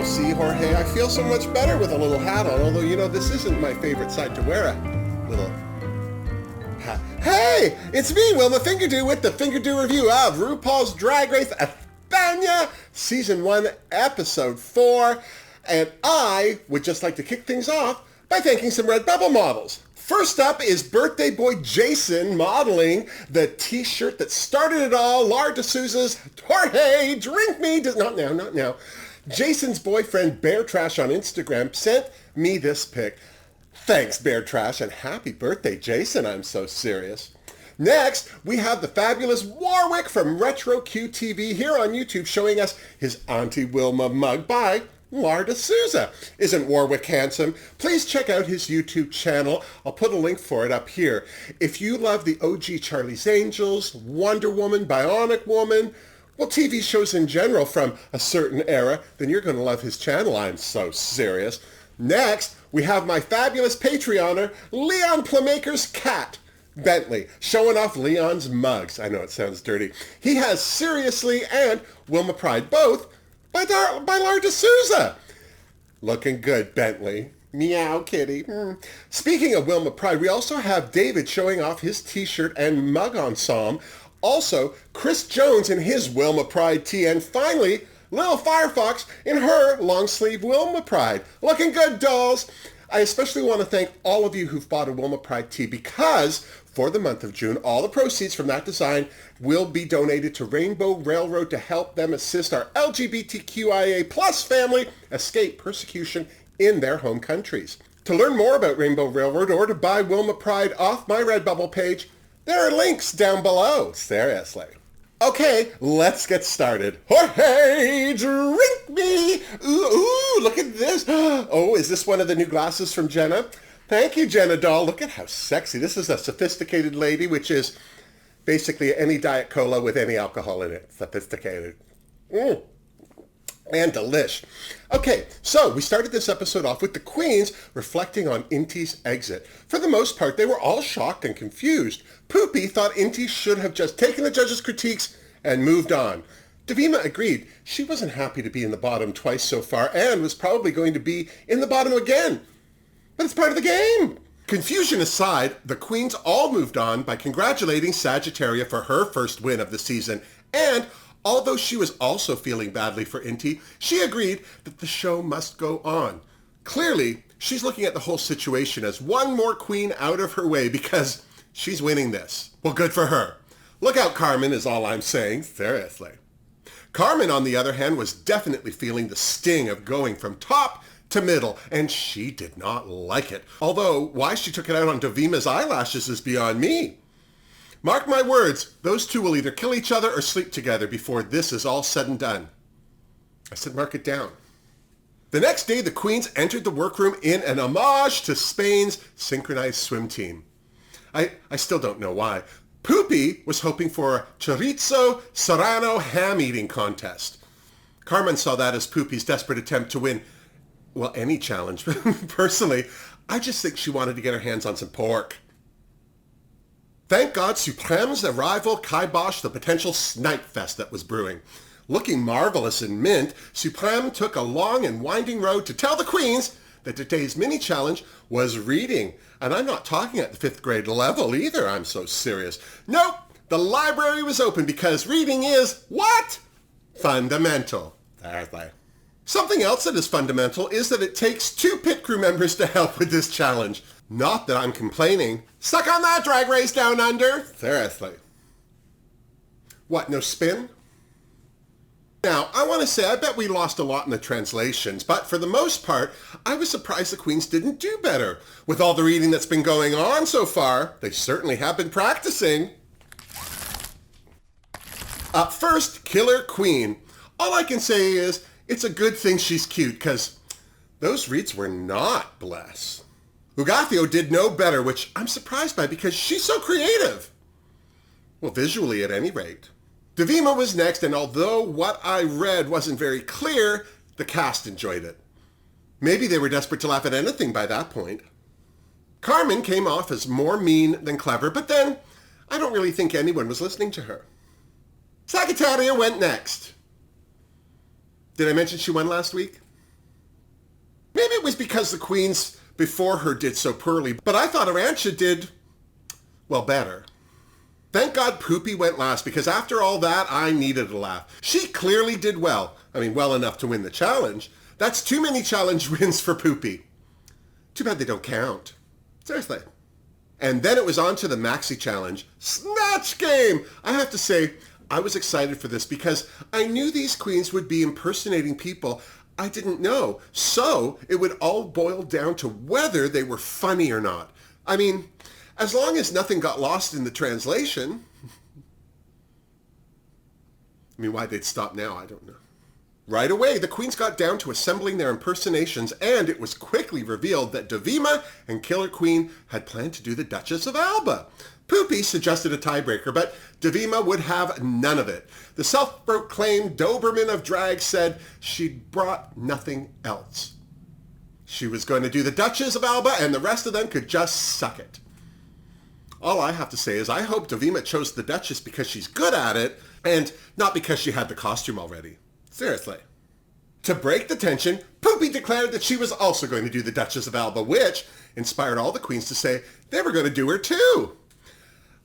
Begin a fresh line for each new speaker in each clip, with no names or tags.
see, Jorge, I feel so much better with a little hat on, although, this isn't my favorite side to wear a little hat. Hey, it's me, Wilma Fingerdoo, with the Fingerdoo review of RuPaul's Drag Race España, Season 1, Episode 4, and I would just like to kick things off by thanking some Redbubble models. First up is birthday boy Jason modeling the t-shirt that started it all, Lar D'Souza's Jorge, drink me, not now. Jason's boyfriend Bear Trash on Instagram sent me this pic. Thanks, Bear Trash, and happy birthday, Jason. I'm so serious. Next, we have the fabulous Warwick from Retro QTV here on YouTube showing us his Auntie Wilma mug by Lar D'Souza. Isn't Warwick handsome? Please check out his YouTube channel. I'll put a link for it up here. If you love the OG Charlie's Angels, Wonder Woman, Bionic Woman, well, TV shows in general from a certain era, then you're going to love his channel. I'm so serious. Next, we have my fabulous Patreoner, Leon Playmaker's cat, Bentley, showing off Leon's mugs. I know it sounds dirty. He has Seriously and Wilma Pride both by Lar D'Souza. Looking good, Bentley. Meow, kitty. Speaking of Wilma Pride, we also have David showing off his t-shirt and mug ensemble. Also, Chris Jones in his Wilma Pride tee. And finally, Lil Firefox in her long-sleeve Wilma Pride. Looking good, dolls. I especially want to thank all of you who've bought a Wilma Pride tee because for the month of June, all the proceeds from that design will be donated to Rainbow Railroad to help them assist our LGBTQIA plus family escape persecution in their home countries. To learn more about Rainbow Railroad or to buy Wilma Pride off my Redbubble page, there are links down below. Seriously. Okay, let's get started. Jorge, drink me! Ooh, look at this. Oh, is this one of the new glasses from Jenna? Thank you, Jenna doll. Look at how sexy. This is a sophisticated lady, which is basically any Diet Cola with any alcohol in it. Sophisticated. And delish. Okay, so we started this episode off with the queens reflecting on Inti's exit. For the most part, they were all shocked and confused. Poopy thought Inti should have just taken the judges' critiques and moved on. Davima agreed. She wasn't happy to be in the bottom twice so far and was probably going to be in the bottom again. But it's part of the game. Confusion aside, the queens all moved on by congratulating Sagittaria for her first win of the season. And although she was also feeling badly for Inti, she agreed that the show must go on. Clearly, she's looking at the whole situation as one more queen out of her way because she's winning this. Well, good for her. Look out, Carmen, is all I'm saying. Seriously. Carmen, on the other hand, was definitely feeling the sting of going from top to middle, and she did not like it. Although, why she took it out on Davima's eyelashes is beyond me. Mark my words, those two will either kill each other or sleep together before this is all said and done. I said mark it down. The next day, the queens entered the workroom in an homage to Spain's synchronized swim team. I still don't know why. Poopy was hoping for a chorizo serrano ham eating contest. Carmen saw that as Poopy's desperate attempt to win, well, any challenge. Personally, I just think she wanted to get her hands on some pork. Thank God Supreme's arrival kiboshed the potential snipe fest that was brewing. Looking marvelous in mint, Supreme took a long and winding road to tell the queens that today's mini challenge was reading. And I'm not talking at the 5th grade level either, I'm so serious. Nope, the library was open because reading is, what? Fundamental. Exactly. Something else that is fundamental is that it takes 2 pit crew members to help with this challenge. Not that I'm complaining. Suck on that, Drag Race Down Under. Seriously. What, no spin? Now, I want to say, I bet we lost a lot in the translations, but for the most part, I was surprised the queens didn't do better. With all the reading that's been going on so far, they certainly have been practicing. Up first, Killer Queen. All I can say is, it's a good thing she's cute, because those reads were not bless. Ugathio did no better, which I'm surprised by because she's so creative. Well, visually at any rate. Davima was next, and although what I read wasn't very clear, the cast enjoyed it. Maybe they were desperate to laugh at anything by that point. Carmen came off as more mean than clever, but then I don't really think anyone was listening to her. Sagittaria went next. Did I mention she won last week? was because the queens before her did so poorly, but I thought Arantxa did, well, better. Thank God Poopy went last, because after all that, I needed a laugh. She clearly did well. I mean, well enough to win the challenge. That's too many challenge wins for Poopy. Too bad they don't count. Seriously. And then it was on to the Maxi Challenge, Snatch Game! I have to say, I was excited for this because I knew these queens would be impersonating people I didn't know. So it would all boil down to whether they were funny or not. I mean, as long as nothing got lost in the translation. I mean, why they'd stop now, I don't know. Right away, the queens got down to assembling their impersonations, and it was quickly revealed that Davima and Killer Queen had planned to do the Duchess of Alba. Poopy suggested a tiebreaker, but Davima would have none of it. The self-proclaimed Doberman of drag said she'd brought nothing else. She was going to do the Duchess of Alba, and the rest of them could just suck it. All I have to say is I hope Davima chose the Duchess because she's good at it, and not because she had the costume already. Seriously. To break the tension, Poopy declared that she was also going to do the Duchess of Alba, which inspired all the queens to say they were going to do her too.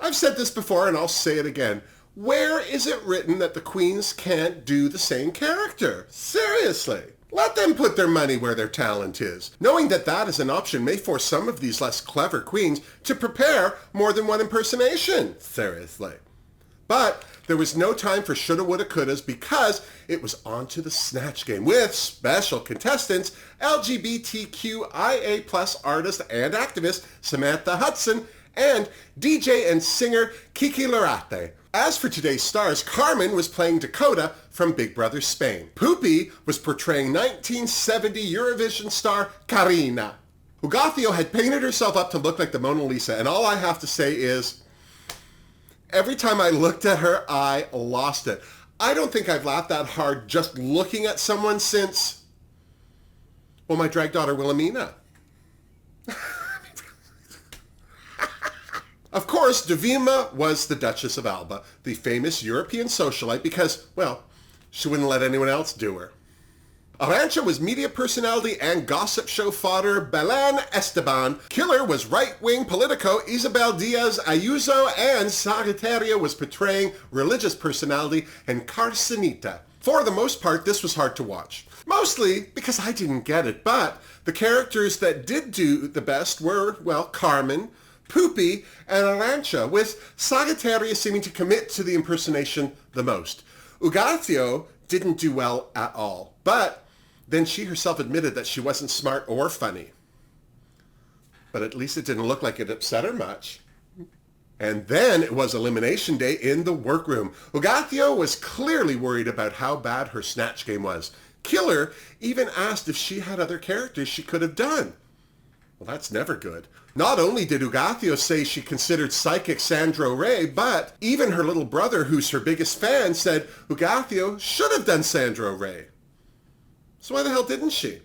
I've said this before and I'll say it again. Where is it written that the queens can't do the same character? Seriously. Let them put their money where their talent is. Knowing that that is an option may force some of these less clever queens to prepare more than one impersonation. Seriously. But there was no time for shoulda, woulda, couldas because it was on to the Snatch Game with special contestants, LGBTQIA+ artist and activist Samantha Hudson and DJ and singer Kiki Larate. As for today's stars, Carmen was playing Dakota from Big Brother Spain. Poopy was portraying 1970 Eurovision star Karina. Ugathio had painted herself up to look like the Mona Lisa, and all I have to say is, every time I looked at her, I lost it. I don't think I've laughed that hard just looking at someone since, well, my drag daughter Wilhelmina. Of course, Davima was the Duchess of Alba, the famous European socialite, because, well, she wouldn't let anyone else do her. Arantxa was media personality and gossip show fodder Belén Esteban. Killer was right-wing politico Isabel Diaz Ayuso, and Sagittaria was portraying religious personality and Carcenita. For the most part, this was hard to watch. Mostly because I didn't get it, but the characters that did do the best were, well, Carmen, Poopy, and Arantxa, with Sagittaria seeming to commit to the impersonation the most. Ugathio didn't do well at all, but then she herself admitted that she wasn't smart or funny. But at least it didn't look like it upset her much. And then it was Elimination Day in the workroom. Ugathio was clearly worried about how bad her Snatch Game was. Killer even asked if she had other characters she could have done. Well, that's never good. Not only did Ugathio say she considered psychic Sandro Ray, but even her little brother, who's her biggest fan, said Ugathio should have done Sandro Ray. So why the hell didn't she?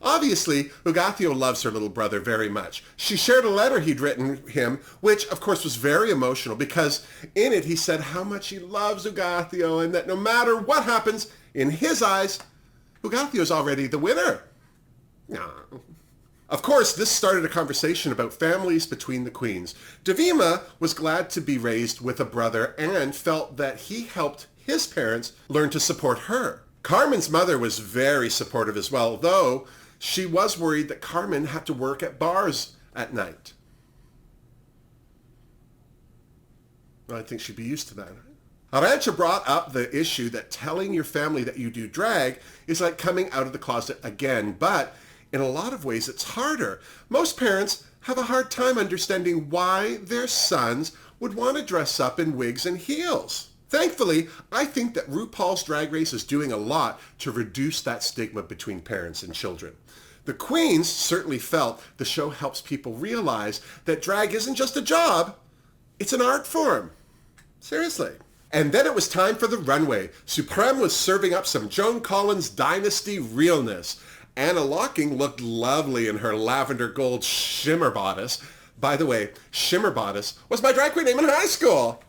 Obviously, Ugathio loves her little brother very much. She shared a letter he'd written him, which of course was very emotional because in it he said how much he loves Ugathio and that no matter what happens, in his eyes, Ugathio's already the winner. No. Of course, this started a conversation about families between the queens. Davima was glad to be raised with a brother and felt that he helped his parents learn to support her. Carmen's mother was very supportive as well, though she was worried that Carmen had to work at bars at night. Well, I think she'd be used to that. Arantxa brought up the issue that telling your family that you do drag is like coming out of the closet again, but in a lot of ways it's harder. Most parents have a hard time understanding why their sons would want to dress up in wigs and heels. Thankfully, I think that RuPaul's Drag Race is doing a lot to reduce that stigma between parents and children. The queens certainly felt the show helps people realize that drag isn't just a job, it's an art form. Seriously. And then it was time for the runway. Supreme was serving up some Joan Collins Dynasty realness. Anna Locking looked lovely in her lavender gold shimmer bodice. By the way, shimmer bodice was my drag queen name in high school.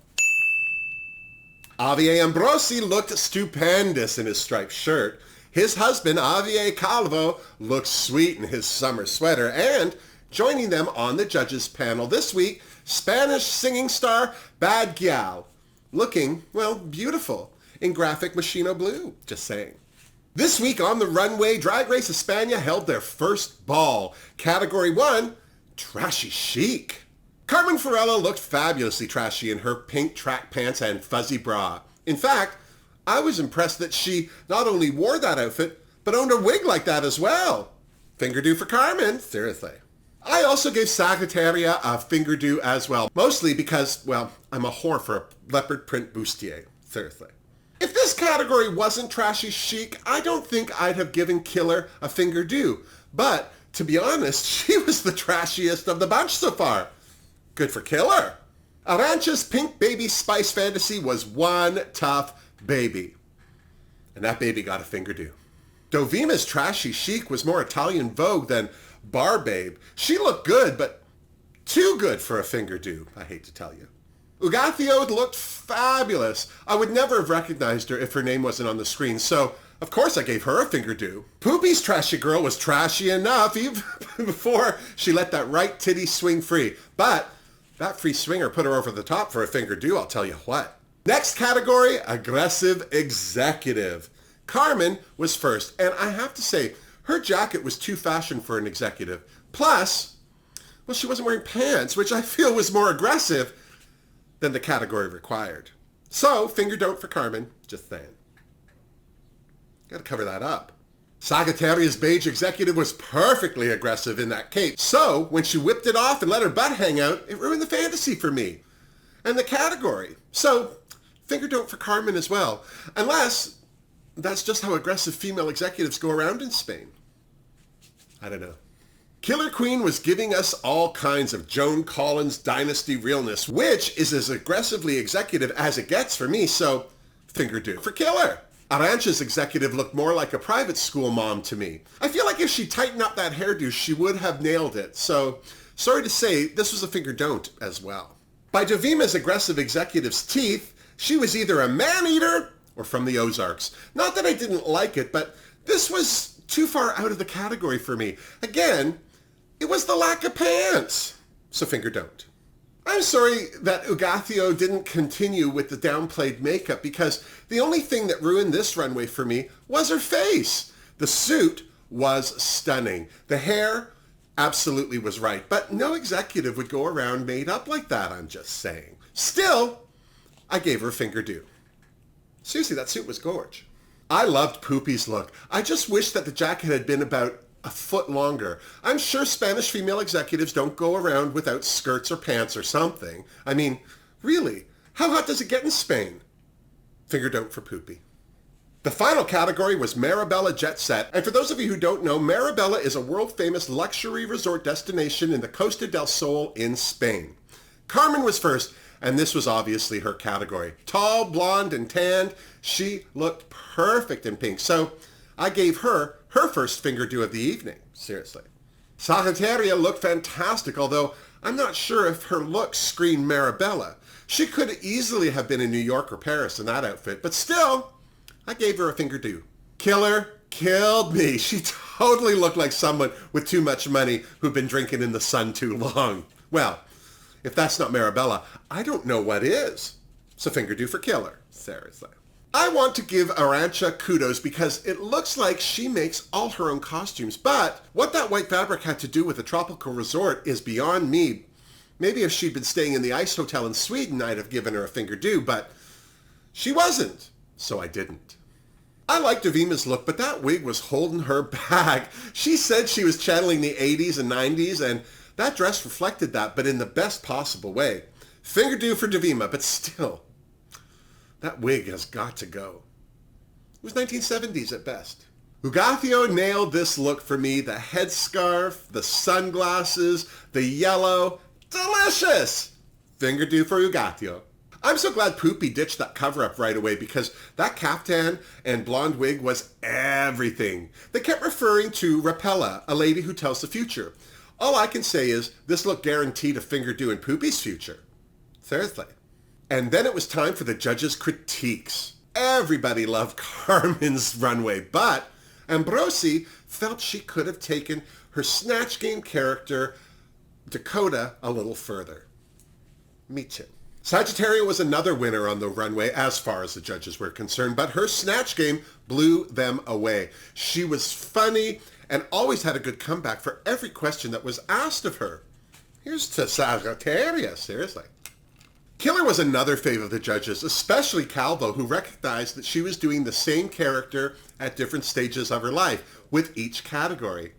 Javier Ambrosi looked stupendous in his striped shirt. His husband, Javier Calvo, looks sweet in his summer sweater. And joining them on the judges panel this week, Spanish singing star Bad Gyal, looking, well, beautiful in graphic machino blue, just saying. This week on the runway, Drag Race España held their first ball. Category 1, Trashy Chic. Carmen Farella looked fabulously trashy in her pink track pants and fuzzy bra. In fact, I was impressed that she not only wore that outfit, but owned a wig like that as well. Fingerdoo for Carmen, seriously. I also gave Sagittaria a fingerdoo as well, mostly because, well, I'm a whore for a leopard print bustier, seriously. If this category wasn't trashy chic, I don't think I'd have given Killer a fingerdoo. But, to be honest, she was the trashiest of the bunch so far. Good for Killer. Arancha's pink baby spice fantasy was one tough baby. And that baby got a fingerdoo. Dovima's trashy chic was more Italian Vogue than Bar Babe. She looked good, but too good for a fingerdoo, I hate to tell you. Ugathio looked fabulous. I would never have recognized her if her name wasn't on the screen, so of course I gave her a fingerdoo. Poopy's trashy girl was trashy enough even before she let that right titty swing free. But that free swinger put her over the top for a fingerdoo, I'll tell you what. Next category, aggressive executive. Carmen was first, and I have to say, her jacket was too fashion for an executive. Plus, well, she wasn't wearing pants, which I feel was more aggressive than the category required. So, fingerdoo for Carmen, just saying. Gotta cover that up. Sagittaria's beige executive was perfectly aggressive in that cape. So, when she whipped it off and let her butt hang out, it ruined the fantasy for me. And the category. So, fingerdoo for Carmen as well. Unless that's just how aggressive female executives go around in Spain. I don't know. Killer Queen was giving us all kinds of Joan Collins dynasty realness, which is as aggressively executive as it gets for me, so fingerdoo for Killer. Arancha's executive looked more like a private school mom to me. I feel like if she tightened up that hairdo, she would have nailed it, so sorry to say, this was a fingerdoo as well. By Dovima's aggressive executive's teeth, she was either a man-eater or from the Ozarks. Not that I didn't like it, but this was too far out of the category for me. Again, it was the lack of pants. So fingerdoo. I'm sorry that Ugathio didn't continue with the downplayed makeup because the only thing that ruined this runway for me was her face. The suit was stunning. The hair absolutely was right, but no executive would go around made up like that, I'm just saying. Still, I gave her a fingerdoo. Seriously, that suit was gorge. I loved Poopy's look. I just wish that the jacket had been about a foot longer. I'm sure Spanish female executives don't go around without skirts or pants or something. I mean, really, how hot does it get in Spain? Fingerdoo for Poopy. The final category was Marbella Jet Set. And for those of you who don't know, Marbella is a world-famous luxury resort destination in the Costa del Sol in Spain. Carmen was first, and this was obviously her category. Tall, blonde, and tanned, she looked perfect in pink. So I gave her first fingerdoo of the evening. Seriously. Sagittaria looked fantastic, although I'm not sure if her looks screamed Marbella. She could easily have been in New York or Paris in that outfit, but still, I gave her a fingerdoo. Killer killed me. She totally looked like someone with too much money who'd been drinking in the sun too long. Well, if that's not Marbella, I don't know what is. So fingerdoo for Killer. Seriously. I want to give Arancha kudos because it looks like she makes all her own costumes, but what that white fabric had to do with a tropical resort is beyond me. Maybe if she'd been staying in the Ice Hotel in Sweden, I'd have given her a fingerdoo, but she wasn't, so I didn't. I liked Dovima's look, but that wig was holding her back. She said she was channeling the 80s and 90s, and that dress reflected that, but in the best possible way. Fingerdoo for Dovima, but still, that wig has got to go. It was 1970s at best. Ugathio nailed this look for me. The headscarf, the sunglasses, the yellow. Delicious! Fingerdoo for Ugathio. I'm so glad Poopy ditched that cover-up right away because that caftan and blonde wig was everything. They kept referring to Rapella, a lady who tells the future. All I can say is this look guaranteed a fingerdoo in Poopy's future. Seriously. And then it was time for the judges' critiques. Everybody loved Carmen's runway, but Ambrosi felt she could have taken her Snatch Game character, Dakota, a little further. Me too. Sagittaria was another winner on the runway as far as the judges were concerned, but her Snatch Game blew them away. She was funny and always had a good comeback for every question that was asked of her. Here's to Sagittaria, seriously. Killer was another fave of the judges, especially Calvo, who recognized that she was doing the same character at different stages of her life with each category.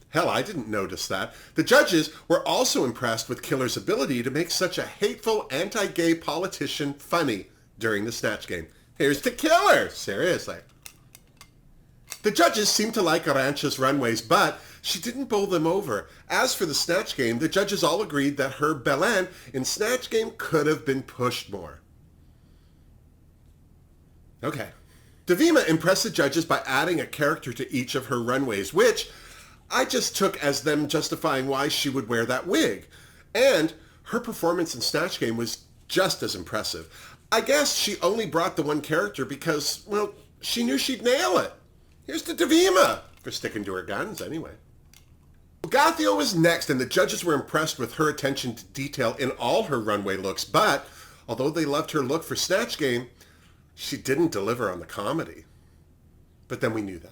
Hell, I didn't notice that. The judges were also impressed with Killer's ability to make such a hateful anti-gay politician funny during the Snatch Game. Here's to Killer! Seriously. The judges seemed to like Arantxa's runways, but she didn't bowl them over. As for the Snatch Game, the judges all agreed that her Belen in Snatch Game could have been pushed more. Okay. Davima impressed the judges by adding a character to each of her runways, which I just took as them justifying why she would wear that wig. And her performance in Snatch Game was just as impressive. I guess she only brought the one character because, well, she knew she'd nail it. Here's to Davima for sticking to her guns anyway. Ugathio was next, and the judges were impressed with her attention to detail in all her runway looks, but although they loved her look for Snatch Game, she didn't deliver on the comedy. But then we knew that.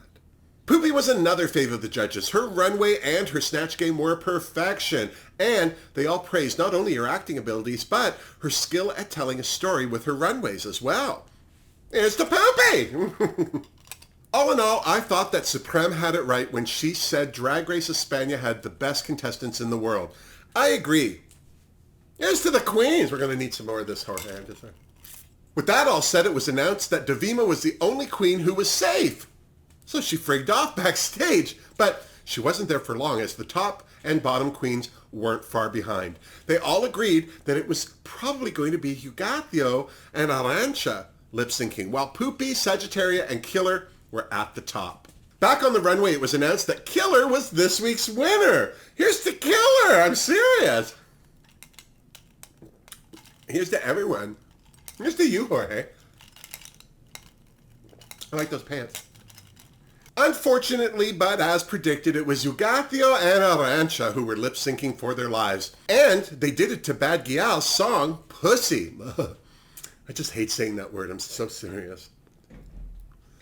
Poopy was another fave of the judges. Her runway and her Snatch Game were perfection, and they all praised not only her acting abilities, but her skill at telling a story with her runways as well. Here's to Poopy! All in all, I thought that Supreme had it right when she said Drag Race España had the best contestants in the world. I agree. Here's to the queens. We're going to need some more of this Jorge. With that all said, it was announced that Davima was the only queen who was safe. So she frigged off backstage, but she wasn't there for long as the top and bottom queens weren't far behind. They all agreed that it was probably going to be Ugathio and Arantxa lip-syncing, while Poopy, Sagittaria, and Killer were at the top. Back on the runway, it was announced that Killer was this week's winner. Here's to Killer! I'm serious! Here's to everyone. Here's to you, Jorge. I like those pants. Unfortunately, but as predicted, it was Ugathio and Arantxa who were lip-syncing for their lives. And they did it to Bad Gyal's song, Pussy. I just hate saying that word. I'm so serious.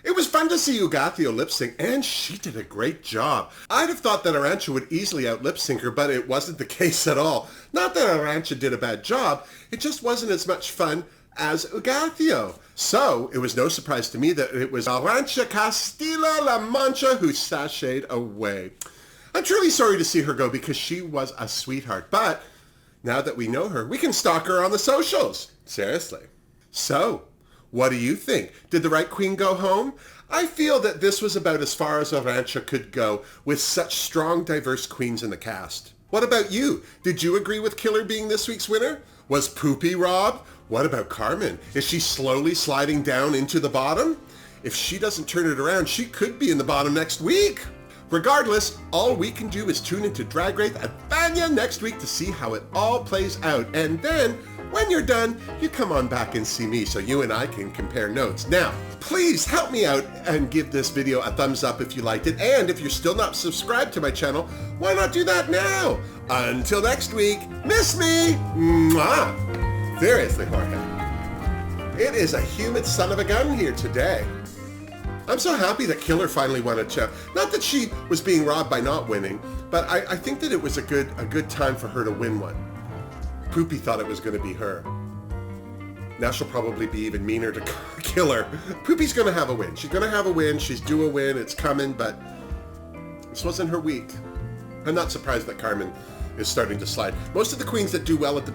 It was fun to see Ugathio lip-sync, and she did a great job. I'd have thought that Arantxa would easily out-lip-sync her, but it wasn't the case at all. Not that Arantxa did a bad job, it just wasn't as much fun as Ugathio. So, it was no surprise to me that it was Arantxa Castilla-La Mancha who sashayed away. I'm truly sorry to see her go because she was a sweetheart, but now that we know her, we can stalk her on the socials. Seriously. So, what do you think? Did the right queen go home? I feel that this was about as far as Arantxa could go with such strong, diverse queens in the cast. What about you? Did you agree with Killer being this week's winner? Was Poopy robbed? What about Carmen? Is she slowly sliding down into the bottom? If she doesn't turn it around, she could be in the bottom next week. Regardless, all we can do is tune into Drag Race España next week to see how it all plays out. And then, when you're done, you come on back and see me so you and I can compare notes. Now, please help me out and give this video a thumbs up if you liked it. And if you're still not subscribed to my channel, why not do that now? Until next week, miss me! Mwah! Seriously, Jorge. It is a humid son of a gun here today. I'm so happy that Killer finally won a chip. Not that she was being robbed by not winning, but I think that it was a good time for her to win one. Poopy thought it was going to be her. Now she'll probably be even meaner to Killer. Poopy's going to have a win. She's going to have a win. She's due a win. It's coming, but this wasn't her week. I'm not surprised that Carmen is starting to slide. Most of the queens that do well at the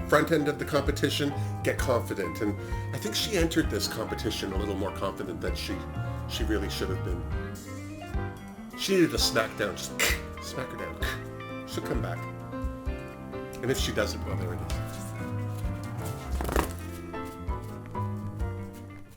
front end of the competition get confident, and I think she entered this competition a little more confident than she really should have been. She needed a smack down. Just smack her down. She'll come back. And if she doesn't, well, there it is.